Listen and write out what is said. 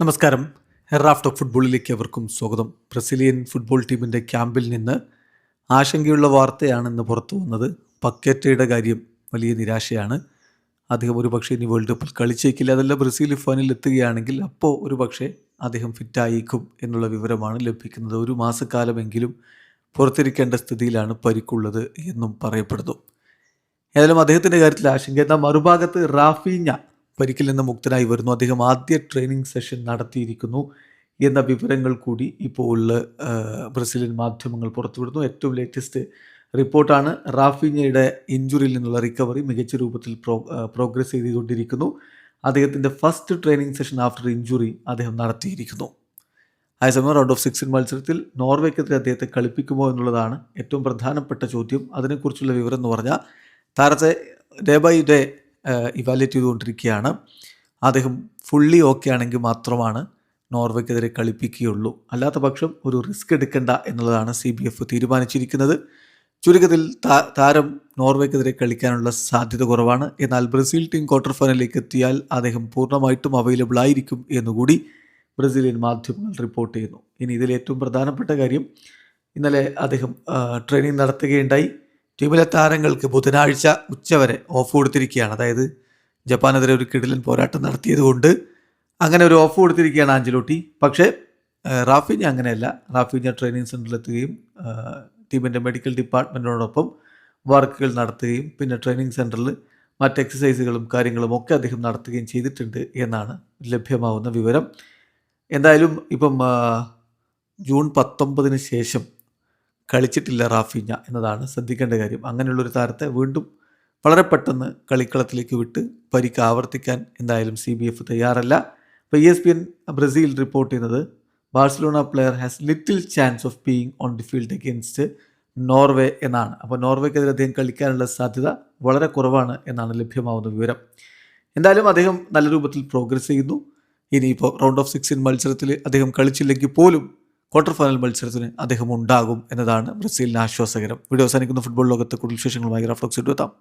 നമസ്കാരം. Raft of ഫുട്ബോളിലേക്ക് അവർക്കും സ്വാഗതം. ബ്രസീലിയൻ ഫുട്ബോൾ ടീമിൻ്റെ ക്യാമ്പിൽ നിന്ന് ആശങ്കയുള്ള വാർത്തയാണ് ഇന്ന് പുറത്തു വന്നത്. പക്കേറ്റയുടെ കാര്യം വലിയ നിരാശയാണ്. അദ്ദേഹം ഒരു പക്ഷേ ഇനി വേൾഡ് കപ്പിൽ കളിച്ചേക്കില്ല. അതല്ല, ബ്രസീൽ ഫൈനലിൽ എത്തുകയാണെങ്കിൽ അപ്പോൾ ഒരു പക്ഷേ അദ്ദേഹം ഫിറ്റായിരിക്കും എന്നുള്ള വിവരമാണ് ലഭിക്കുന്നത്. ഒരു മാസക്കാലമെങ്കിലും പുറത്തിരിക്കേണ്ട സ്ഥിതിയിലാണ് പരിക്കുള്ളത് എന്നും പറയപ്പെടുന്നു. ഏതായാലും അദ്ദേഹത്തിൻ്റെ കാര്യത്തിൽ ആശങ്ക. എന്നാൽ മറുഭാഗത്ത് റാഫീഞ്ഞ പരിക്കിൽ നിന്ന് മുക്തനായി വരുന്നു. അദ്ദേഹം ആദ്യ ട്രെയിനിങ് സെഷൻ നടത്തിയിരിക്കുന്നു എന്ന വിവരങ്ങൾ കൂടി ഇപ്പോൾ ബ്രസീലിയൻ മാധ്യമങ്ങൾ പുറത്തുവിടുന്നു. ഏറ്റവും ലേറ്റസ്റ്റ് റിപ്പോർട്ടാണ്. റാഫീഞ്ഞയുടെ ഇഞ്ചുറിയിൽ നിന്നുള്ള റിക്കവറി മികച്ച രൂപത്തിൽ പ്രോഗ്രസ് ചെയ്തുകൊണ്ടിരിക്കുന്നു. അദ്ദേഹത്തിൻ്റെ first training session after injury അദ്ദേഹം നടത്തിയിരിക്കുന്നു. അതേസമയം റൗണ്ട് ഓഫ് 16 മത്സരത്തിൽ നോർവേക്കെതിരെ അദ്ദേഹത്തെ കളിപ്പിക്കുമോ എന്നുള്ളതാണ് ഏറ്റവും പ്രധാനപ്പെട്ട ചോദ്യം. അതിനെക്കുറിച്ചുള്ള വിവരം എന്ന് പറഞ്ഞാൽ താരത്തെ ഡേ ബൈ ഡേ ഇവാലുവേറ്റ് ചെയ്തുകൊണ്ടിരിക്കുകയാണ്. അദ്ദേഹം ഫുള്ളി ഓക്കെ ആണെങ്കിൽ മാത്രമാണ് നോർവേക്കെതിരെ കളിപ്പിക്കുകയുള്ളൂ. അല്ലാത്ത പക്ഷം ഒരു റിസ്ക് എടുക്കേണ്ട എന്നുള്ളതാണ് CBF തീരുമാനിച്ചിരിക്കുന്നത്. ചുരുക്കത്തിൽ താരം നോർവേക്കെതിരെ കളിക്കാനുള്ള സാധ്യത കുറവാണ്. എന്നാൽ ബ്രസീൽ ടീം ക്വാർട്ടർ ഫൈനലിലേക്ക് എത്തിയാൽ അദ്ദേഹം പൂർണ്ണമായിട്ടും അവൈലബിൾ ആയിരിക്കും എന്നുകൂടി ബ്രസീലിയൻ മാധ്യമങ്ങൾ റിപ്പോർട്ട് ചെയ്യുന്നു. ഇനി ഇതിൽ ഏറ്റവും പ്രധാനപ്പെട്ട കാര്യം, ഇന്നലെ അദ്ദേഹം ട്രെയിനിങ് നടത്തുകയുണ്ടായി. ടീമിലെ താരങ്ങൾക്ക് ബുധനാഴ്ച ഉച്ചവരെ ഓഫ് കൊടുത്തിരിക്കുകയാണ്. അതായത് ജപ്പാനെതിരെ ഒരു കിടിലൻ പോരാട്ടം നടത്തിയതുകൊണ്ട് അങ്ങനെ ഒരു ഓഫ് കൊടുത്തിരിക്കുകയാണ് ആഞ്ചലോട്ടി. പക്ഷേ റാഫീഞ്ഞ അങ്ങനെയല്ല. റാഫീഞ്ഞ ട്രെയിനിങ് സെൻറ്ററിലെത്തുകയും ടീമിൻ്റെ മെഡിക്കൽ ഡിപ്പാർട്ട്മെൻറ്റിനോടൊപ്പം വർക്കുകൾ നടത്തുകയും പിന്നെ ട്രെയിനിങ് സെൻറ്ററിൽ മറ്റ് എക്സസൈസുകളും കാര്യങ്ങളും ഒക്കെ അദ്ദേഹം നടത്തുകയും ചെയ്തിട്ടുണ്ട് എന്നാണ് ലഭ്യമാവുന്ന വിവരം. എന്തായാലും ഇപ്പം ജൂൺ 19 ശേഷം കളിച്ചിട്ടില്ല റാഫീഞ്ഞ എന്നതാണ് ശ്രദ്ധിക്കേണ്ട കാര്യം. അങ്ങനെയുള്ളൊരു താരത്തെ വീണ്ടും വളരെ പെട്ടെന്ന് കളിക്കളത്തിലേക്ക് വിട്ട് പരിക്ക് ആവർത്തിക്കാൻ എന്തായാലും CBF തയ്യാറല്ല. ഇപ്പോൾ ESPN ബ്രസീൽ റിപ്പോർട്ട് ചെയ്യുന്നത് Barcelona player has little chance of being on the field against Norway എന്നാണ്. അപ്പോൾ നോർവേക്കെതിരെ അദ്ദേഹം കളിക്കാനുള്ള സാധ്യത വളരെ കുറവാണ് എന്നാണ് ലഭ്യമാവുന്ന വിവരം. എന്തായാലും അദ്ദേഹം നല്ല രൂപത്തിൽ പ്രോഗ്രസ് ചെയ്യുന്നു. ഇനിയിപ്പോൾ റൗണ്ട് ഓഫ് 16 മത്സരത്തിൽ അദ്ദേഹം കളിച്ചില്ലെങ്കിൽ പോലും ക്വാർട്ടർ ഫൈനൽ മത്സരത്തിന് അദ്ദേഹം ഉണ്ടാകും എന്നതാണ് ബ്രസീലിന് ആശ്വാസകരം. വീഡിയോ അവസാനിക്കുന്ന ഫുട്ബോൾ ലോകത്തെ കൂടുതൽ വിശേഷങ്ങളുമായി റാഫ്റ്റോക്സ് എത്താം.